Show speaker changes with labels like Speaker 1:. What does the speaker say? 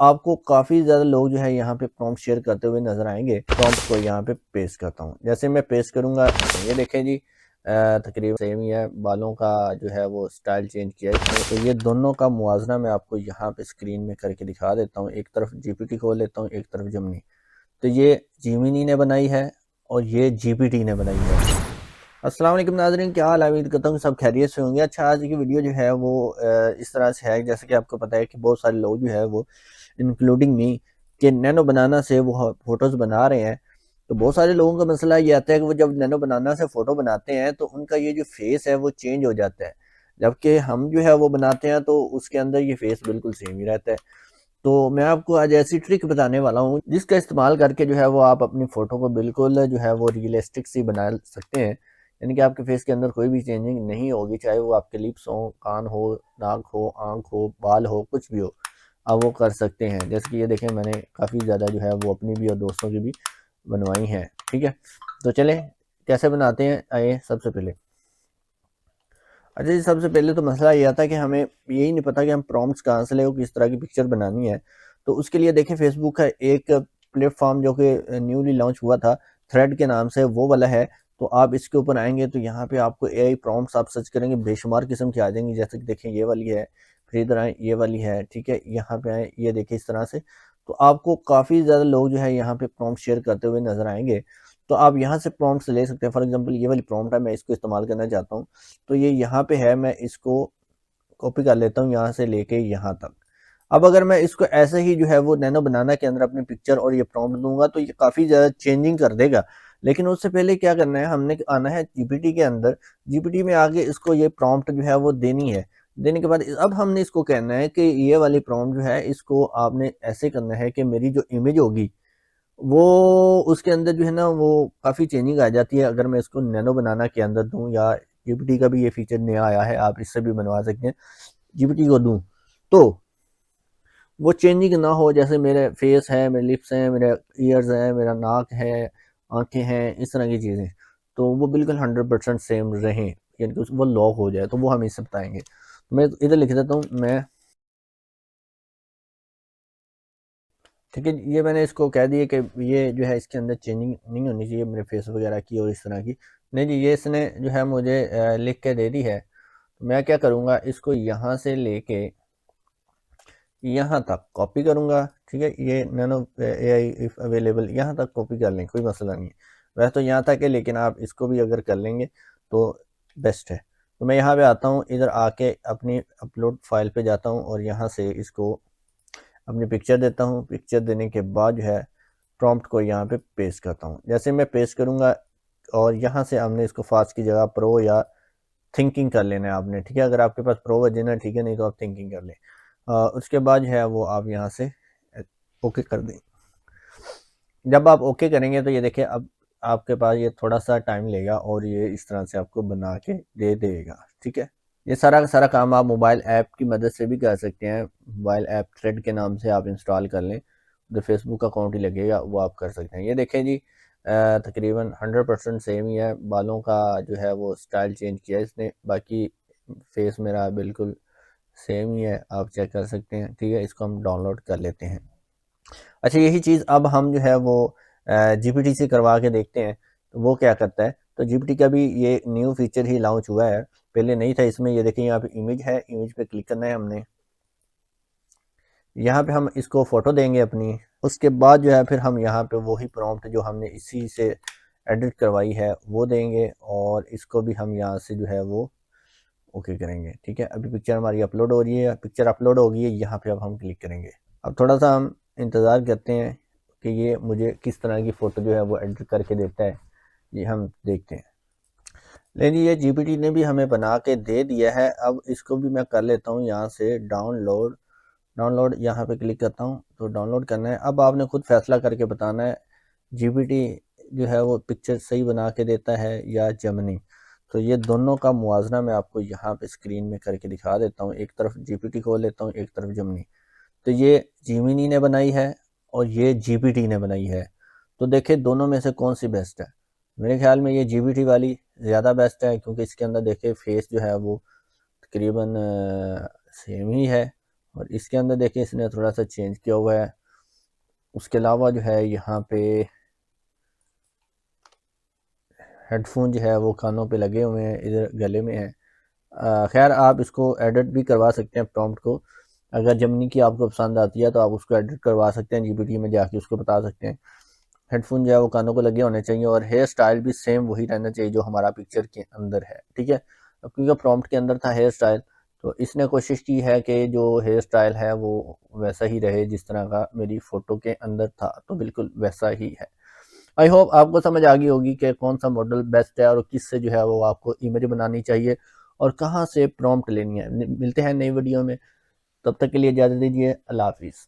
Speaker 1: आपको काफ़ी ज़्यादा लोग जो है यहाँ पे प्रॉम्प्ट शेयर करते हुए नज़र आएंगे। प्रॉम्प्ट को यहाँ पे पेस्ट करता हूँ। जैसे मैं पेस्ट करूँगा, ये देखें जी, तकरीबन सेम ही है। बालों का जो है वो स्टाइल चेंज किया है इसमें। तो ये दोनों का मुआवजा मैं आपको यहाँ पे स्क्रीन में करके दिखा देता हूँ। एक तरफ जीपीटी खोल लेता हूँ, एक तरफ जेमिनी। तो ये जेमिनी ने बनाई है और ये जीपीटी ने बनाई है। अस्सलाम वालेकुम नाज़रीन, क्या हाल है? उम्मीद करता हूँ सब खैरियत से होंगे। अच्छा, आज की वीडियो जो है वो इस तरह से है, जैसे कि आपको पता है कि बहुत सारे लोग जो है वो इंक्लूडिंग मी कि नैनो बनाना से वो फ़ोटोज़ बना रहे हैं। तो बहुत सारे लोगों का मसला ये आता है कि वो जब नैनो बनाना से फ़ोटो बनाते हैं तो उनका ये जो फेस है वो चेंज हो जाता है, जबकि हम जो है वो बनाते हैं तो उसके अंदर ये फेस बिल्कुल सेम ही रहता है। तो मैं आपको आज ऐसी ट्रिक बताने वाला हूँ जिसका इस्तेमाल करके जो है वो आप अपनी फ़ोटो को बिल्कुल जो है वो रियलिस्टिक सी बना सकते हैं। यानी कि आपके फेस के अंदर कोई भी चेंजिंग नहीं होगी, चाहे वो आपके लिप्स हो, कान हो, नाक हो, आँख हो, बाल हो, कुछ भी हो, आप वो कर सकते हैं। जैसे कि ये देखें, मैंने काफ़ी ज़्यादा जो है वो अपनी भी और दोस्तों की भी बनवाई हैं। ठीक है, तो चलें कैसे बनाते हैं, आइए सबसे पहले। अच्छा जी, सबसे पहले तो मसला ये आता है कि हमें यही नहीं पता कि हम प्रॉम्प्ट्स कहाँ से लें और किस तरह की पिक्चर बनानी है। तो उसके लिए देखें, फेसबुक का एक प्लेटफॉर्म जो कि न्यूली लॉन्च हुआ था, थ्रेड के नाम से, वो वाला है। तो आप इसके ऊपर आएंगे तो यहाँ पे आपको एआई प्रॉम्प्ट्स आप सर्च करेंगे, बेशुमार किस्म की आ जाएंगी। जैसे कि देखें, ये वाली है, फिर इधर आए, ये वाली है। ठीक है, यहाँ पे आए, ये देखें इस तरह से। तो आपको काफ़ी ज़्यादा लोग जो है यहाँ पे प्रॉम्प्ट शेयर करते हुए नजर आएंगे। तो आप यहाँ से प्रॉम्प्ट्स ले सकते हैं। फॉर एग्जाम्पल, ये वाली प्रॉम्प्ट है, मैं इसको इस्तेमाल करना चाहता हूँ। तो ये यहाँ पे है, मैं इसको कॉपी कर लेता हूँ यहाँ से लेके यहाँ तक। अब अगर मैं इसको ऐसे ही जो है वो नैनो बनाना के अंदर अपनी पिक्चर और ये प्रॉम्प्ट दूंगा तो ये काफ़ी ज़्यादा चेंजिंग कर देगा। लेकिन उससे पहले क्या करना है, हमने आना है जीपीटी के अंदर। जीपीटी में आगे इसको ये प्रॉम्प्ट जो है वो देनी है। देने के बाद अब हमने इसको कहना है कि ये वाली प्रॉम्प्ट जो है इसको आपने ऐसे करना है कि मेरी जो इमेज होगी वो उसके अंदर जो है ना वो काफ़ी चेंजिंग आ जाती है अगर मैं इसको नैनो बनाना के अंदर दूं, या जीपीटी का भी ये फीचर नया आया है, आप इससे भी बनवा सकते हैं। जीपीटी को दूं तो वो चेंजिंग ना हो, जैसे मेरे फेस है, मेरे लिप्स हैं, मेरे ईयर्स हैं, मेरा नाक है, आंखें हैं, इस तरह की चीज़ें, तो वो बिल्कुल 100% सेम रहें, यानी कि वो लॉक हो जाए। तो वो हम इससे बताएंगे। तो मैं इधर लिख देता हूँ मैं। ठीक है, ये मैंने इसको कह दिया कि ये जो है इसके अंदर चेंजिंग नहीं होनी चाहिए मेरे फेस वगैरह की और इस तरह की। नहीं जी, ये इसने जो है मुझे लिख के दे दी है। तो मैं क्या करूँगा, इसको यहाँ से लेके यहाँ तक कॉपी करूँगा। ठीक है, ये नैनो एआई इफ अवेलेबल यहाँ तक कॉपी कर लें, कोई मसला नहीं है। वैसे तो यहाँ तक है, लेकिन आप इसको भी अगर कर लेंगे तो बेस्ट है। तो मैं यहाँ पे आता हूँ, इधर आके अपनी अपलोड फाइल पे जाता हूँ और यहाँ से इसको अपनी पिक्चर देता हूँ। पिक्चर देने के बाद जो है प्रॉम्प्ट को यहाँ पे पेस्ट करता हूँ। जैसे मैं पेस्ट करूँगा और यहाँ से हमने इसको फास्ट की जगह प्रो या थिंकिंग कर लेना है आपने। ठीक है, अगर आपके पास प्रो वर्जन है ठीक है, नहीं तो आप थिंकिंग कर लें। उसके बाद जो है वो आप यहाँ से ओके कर दें। जब आप ओके करेंगे तो ये देखिए, अब आपके पास ये थोड़ा सा टाइम लेगा और ये इस तरह से आपको बना के दे देगा। ठीक है, ये सारा का सारा काम आप मोबाइल ऐप की मदद से भी कर सकते हैं। मोबाइल ऐप थ्रेड के नाम से आप इंस्टॉल कर लें, जो फेसबुक अकाउंट ही लगेगा वो आप कर सकते हैं। ये देखें जी, तकरीबन 100% सेम ही है। बालों का जो है वो स्टाइल चेंज किया है इसने, बाकी फेस मेरा बिल्कुल सेम ही है, आप चेक कर सकते हैं। ठीक है, इसको हम डाउनलोड कर लेते हैं। अच्छा, यही चीज़ अब हम जो है वो जीपीटी से करवा के देखते हैं तो वो क्या करता है। तो जीपीटी का भी ये न्यू फीचर ही लॉन्च हुआ है, पहले नहीं था इसमें। ये देखिए, यहाँ पे इमेज है, इमेज पे क्लिक करना है हमने। यहाँ पे हम इसको फ़ोटो देंगे अपनी। उसके बाद जो है फिर हम यहाँ पे वही प्रॉम्प्ट जो हमने इसी से एडिट करवाई है वो देंगे और इसको भी हम यहाँ से जो है वो ओके करेंगे। ठीक है, अभी पिक्चर हमारी अपलोड हो रही है, पिक्चर अपलोड हो गई है, यहाँ पे अब हम क्लिक करेंगे। अब थोड़ा सा हम इंतज़ार करते हैं कि ये मुझे किस तरह की फ़ोटो जो है वो एडिट करके देता है, ये हम देखते हैं। लेकिन ये जीपीटी ने भी हमें बना के दे दिया है। अब इसको भी मैं कर लेता हूँ यहाँ से डाउनलोड। डाउनलोड यहाँ पे क्लिक करता हूँ तो डाउनलोड करना है। अब आपने खुद फैसला करके बताना है जीपीटी जो है वो पिक्चर सही बना के देता है या जेमिनी। तो ये दोनों का मुवाजना मैं आपको यहाँ पे स्क्रीन में करके दिखा देता हूँ। एक तरफ जीपीटी खोल लेता हूँ, एक तरफ जेमिनी। तो ये जेमिनी ने बनाई है और ये जीपीटी ने बनाई है। तो देखिए दोनों में से कौन सी बेस्ट है। मेरे ख्याल में ये जीपीटी वाली ज़्यादा बेस्ट है, क्योंकि इसके अंदर देखिए फेस जो है वो तकरीबन सेम ही है और इसके अंदर देखिए इसने थोड़ा सा चेंज किया हुआ है। उसके अलावा जो है यहाँ पे हेडफोन जो है वो कानों पे लगे हुए हैं, इधर गले में है। खैर आप इसको एडिट भी करवा सकते हैं प्रॉम्प्ट को। अगर जेमिनी की आपको पसंद आती है तो आप उसको एडिट करवा सकते हैं, जीपीटी में जाके उसको बता सकते हैं। हेडफोन जो है वो कानों को लगे होने चाहिए और हेयर स्टाइल भी सेम वही रहना चाहिए जो हमारा पिक्चर के अंदर है, ठीक है। अब क्योंकि प्रॉम्प्ट के अंदर था हेयर स्टाइल, तो इसने कोशिश की है कि जो हेयर स्टाइल है वो वैसा ही रहे जिस तरह का मेरी फ़ोटो के अंदर था, तो बिल्कुल वैसा ही है। आई होप आपको समझ आ गई होगी कि कौन सा मॉडल बेस्ट है और किससे जो है वो आपको इमेज बनानी चाहिए और कहाँ से प्रॉम्प्ट लेनी है। मिलते हैं नई वीडियो में, तब तक के लिए इजाज़त दीजिए। अल्लाह हाफिज़।